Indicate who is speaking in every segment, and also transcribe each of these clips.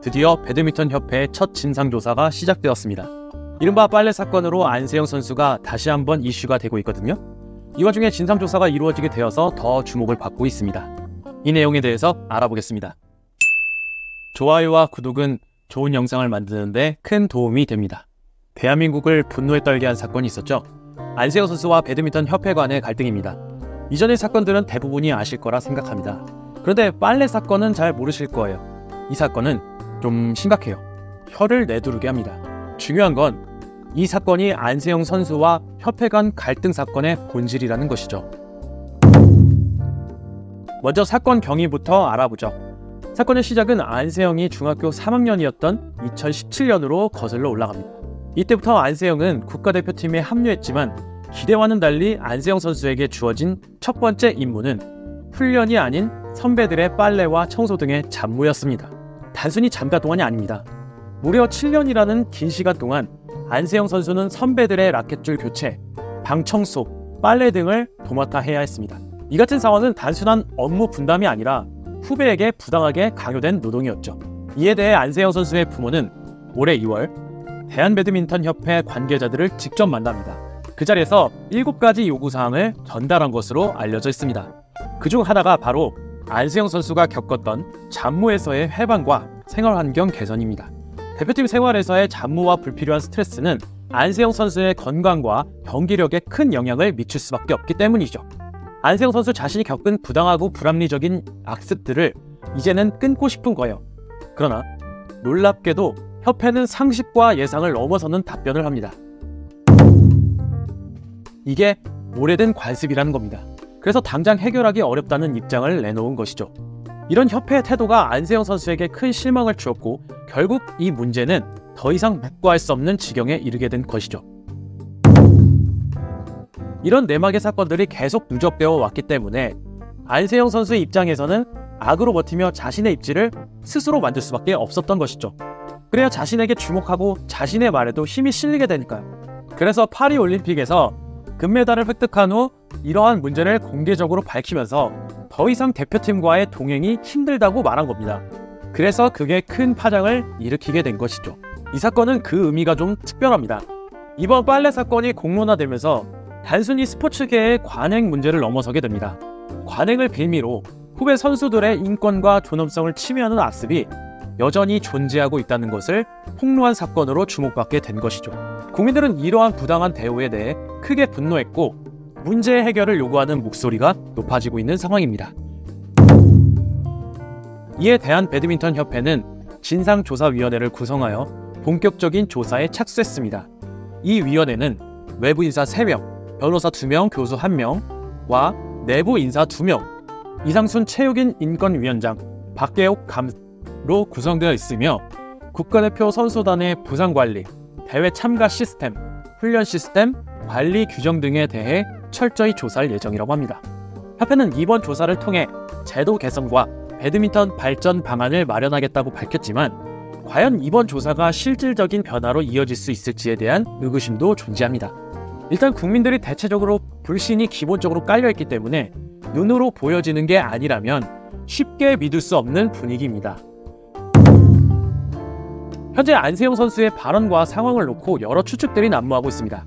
Speaker 1: 드디어 배드민턴 협회의 첫 진상조사가 시작되었습니다. 이른바 빨래 사건으로 안세영 선수가 다시 한번 이슈가 되고 있거든요. 이 와중에 진상조사가 이루어지게 되어서 더 주목을 받고 있습니다. 이 내용에 대해서 알아보겠습니다. 좋아요와 구독은 좋은 영상을 만드는데 큰 도움이 됩니다. 대한민국을 분노에 떨게 한 사건이 있었죠. 안세영 선수와 배드민턴 협회 간의 갈등입니다. 이전의 사건들은 대부분이 아실 거라 생각합니다. 그런데 빨래 사건은 잘 모르실 거예요. 이 사건은 좀 심각해요. 혀를 내두르게 합니다. 중요한 건 이 사건이 안세영 선수와 협회 간 갈등 사건의 본질이라는 것이죠. 먼저 사건 경위부터 알아보죠. 사건의 시작은 안세영이 중학교 3학년이었던 2017년으로 거슬러 올라갑니다. 이때부터 안세영은 국가대표팀에 합류했지만 기대와는 달리 안세영 선수에게 주어진 첫 번째 임무는 훈련이 아닌 선배들의 빨래와 청소 등의 잡무였습니다. 단순히 잠깐 동안이 아닙니다. 무려 7년이라는 긴 시간 동안 안세영 선수는 선배들의 라켓줄 교체, 방 청소, 빨래 등을 도맡아 해야 했습니다. 이 같은 상황은 단순한 업무 분담이 아니라 후배에게 부당하게 강요된 노동이었죠. 이에 대해 안세영 선수의 부모는 올해 2월 대한배드민턴협회 관계자들을 직접 만납니다. 그 자리에서 7가지 요구사항을 전달한 것으로 알려져 있습니다. 그중 하나가 바로 안세영 선수가 겪었던 잡무에서의 해방과 생활환경 개선입니다. 대표팀 생활에서의 잡무와 불필요한 스트레스는 안세영 선수의 건강과 경기력에 큰 영향을 미칠 수밖에 없기 때문이죠. 안세영 선수 자신이 겪은 부당하고 불합리적인 악습들을 이제는 끊고 싶은 거예요. 그러나 놀랍게도 협회는 상식과 예상을 넘어서는 답변을 합니다. 이게 오래된 관습이라는 겁니다. 그래서 당장 해결하기 어렵다는 입장을 내놓은 것이죠. 이런 협회의 태도가 안세영 선수에게 큰 실망을 주었고 결국 이 문제는 더 이상 묵과할 수 없는 지경에 이르게 된 것이죠. 이런 내막의 사건들이 계속 누적되어 왔기 때문에 안세영 선수의 입장에서는 악으로 버티며 자신의 입지를 스스로 만들 수밖에 없었던 것이죠. 그래야 자신에게 주목하고 자신의 말에도 힘이 실리게 되니까요. 그래서 파리올림픽에서 금메달을 획득한 후 이러한 문제를 공개적으로 밝히면서 더 이상 대표팀과의 동행이 힘들다고 말한 겁니다. 그래서 그게 큰 파장을 일으키게 된 것이죠. 이 사건은 그 의미가 좀 특별합니다. 이번 빨래 사건이 공론화되면서 단순히 스포츠계의 관행 문제를 넘어서게 됩니다. 관행을 빌미로 후배 선수들의 인권과 존엄성을 침해하는 악습이 여전히 존재하고 있다는 것을 폭로한 사건으로 주목받게 된 것이죠. 국민들은 이러한 부당한 대우에 대해 크게 분노했고 문제 해결을 요구하는 목소리가 높아지고 있는 상황입니다. 이에 대한배드민턴협회는 진상조사위원회를 구성하여 본격적인 조사에 착수했습니다. 이 위원회는 외부 인사 3명, 변호사 2명, 교수 1명과 내부 인사 2명, 이상순 체육인 인권위원장, 박계옥 감로 구성되어 있으며 국가대표 선수단의 부상관리, 대회 참가 시스템, 훈련 시스템, 관리 규정 등에 대해 철저히 조사할 예정이라고 합니다. 협회는 이번 조사를 통해 제도 개선과 배드민턴 발전 방안을 마련하겠다고 밝혔지만 과연 이번 조사가 실질적인 변화로 이어질 수 있을지에 대한 의구심도 존재합니다. 일단 국민들이 대체적으로 불신이 기본적으로 깔려있기 때문에 눈으로 보여지는 게 아니라면 쉽게 믿을 수 없는 분위기입니다. 현재 안세영 선수의 발언과 상황을 놓고 여러 추측들이 난무하고 있습니다.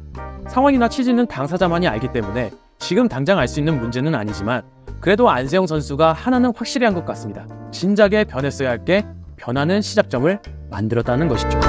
Speaker 1: 상황이나 취지는 당사자만이 알기 때문에 지금 당장 알 수 있는 문제는 아니지만 그래도 안세영 선수가 하나는 확실히 한 것 같습니다. 진작에 변했어야 할 게 변하는 시작점을 만들었다는 것이죠.